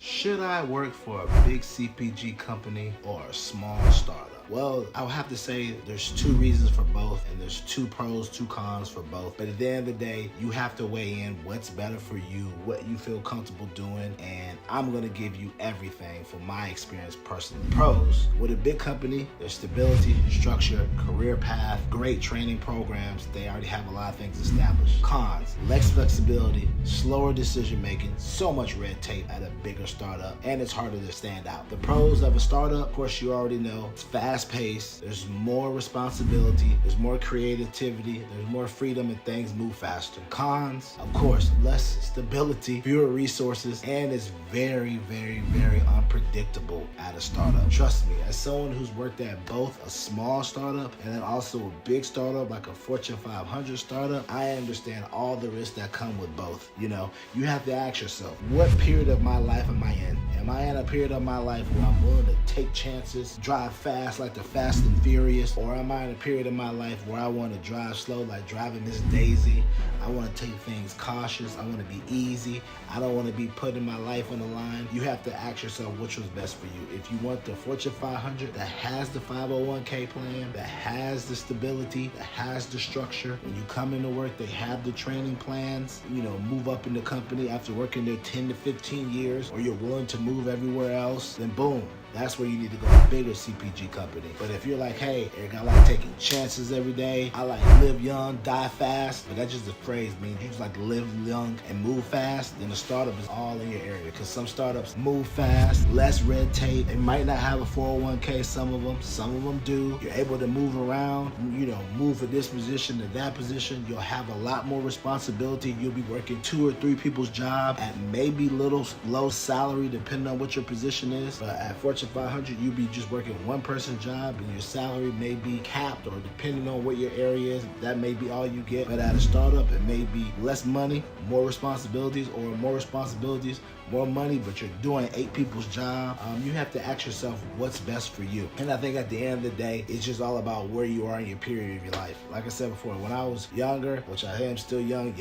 Should I work for a big CPG company or a small startup? Well, I would have to say there's two reasons for both, and there's two pros, two cons for both. But at the end of the day, you have to weigh in what's better for you, what you feel comfortable doing, and I'm gonna give you everything from my experience personally. Pros, with a big company, there's stability, structure, career path, great training programs. They already have a lot of things established. Cons, less flexibility, slower decision making, so much red tape at a bigger startup, and it's harder to stand out. The pros of a startup, of course, you already know, it's fast paced, there's more responsibility, there's more creativity, there's more freedom, and things move faster. Cons, of course, less stability, fewer resources, and it's very, very, very unpredictable at a startup. Trust me, as someone who's worked at both a small startup and then also a big startup like a Fortune 500 startup, I understand all the risks that come with both. You know, you have to ask yourself, what period of my life am I in? Am I in a period of my life where I'm willing to take chances, drive fast like the Fast and Furious, or am I in a period of my life where I want to drive slow like driving Miss Daisy? I want to take things cautious. I want to be easy. I don't want to be putting my life on the line. You have to ask yourself which was best for you. If you want the Fortune 500 that has the 501k plan, that has the stability, that has the structure, when you come into work, they have the training plans, you know, move up in the company after working there 10 to 15 years, or you're willing to move everywhere else, then boom. That's where you need to go, a bigger CPG company. But if you're like, hey, Eric, I like taking chances every day. I like live young, die fast. But that's just a phrase, means you just like to live young and move fast. Then a startup is all in your area. Because some startups move fast, less red tape. They might not have a 401k, some of them do. You're able to move around, you know, move from this position to that position. You'll have a lot more responsibility. You'll be working 2 or 3 people's job at maybe little low salary, depending on what your position is. But at Fortune 500, you'll be just working one person's job, and your salary may be capped, or depending on what your area is, that may be all you get. But at a startup, it may be less money, more responsibilities, or more responsibilities, more money, but you're doing 8 people's job. You have to ask yourself what's best for you. And I think at the end of the day, it's just all about where you are in your period of your life. Like I said before, when I was younger, which I am still young,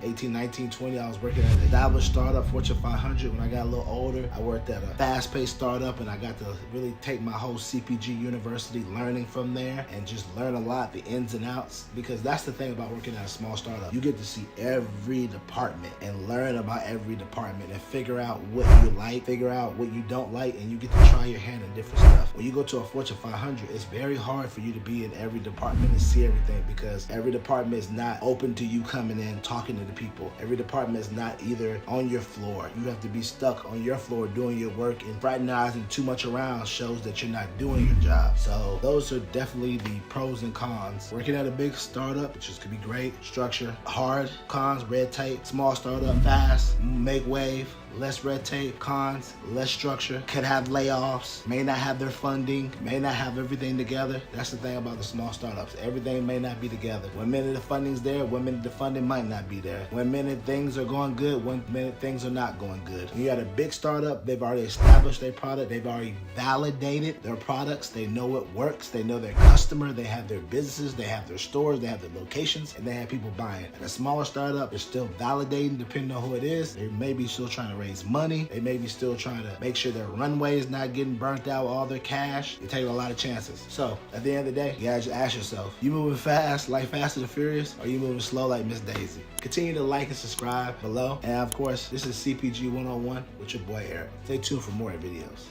18, 19, 20, I was working at an established startup, Fortune 500. When I got a little older, I worked at a fast-paced startup, and I got to really take my whole CPG university, learning from there, and just learn a lot, the ins and outs, because that's the thing about working at a small startup. You get to see every department and learn about every department and figure out what you like, figure out what you don't like, and you get to try your hand in different stuff. When you go to a Fortune 500, it's very hard for you to be in every department and see everything, because every department is not open to you coming in, talking to the people. Every department is not either on your floor. You have to be stuck on your floor doing your work, and fraternizing too much around shows that you're not doing your job. So those are definitely the pros and cons. Working at a big startup, which could be great, structure, hard. Cons, red tape. Small startup, fast, make wave, less red tape. Cons, less structure, could have layoffs, may not have their funding, may not have everything together. That's the thing about the small startups. Everything may not be together. One minute the funding's there, one minute the funding might not be there. One minute things are going good, one minute things are not going good. When you got a big startup, they've already established their product, they've already validated their products, they know it works, they know their customer, they have their businesses, they have their stores, they have their locations, and they have people buying. At a smaller startup, they're still validating depending on who it is. They may be still trying to raise money. They may be still trying to make sure their runway is not getting burnt out with all their cash. You're taking a lot of chances. So at the end of the day, you gotta just ask yourself, you moving fast like Fast and Furious, or you moving slow like Miss Daisy? Continue to like and subscribe below. And of course, this is CPG 101 with your boy Eric. Stay tuned for more videos.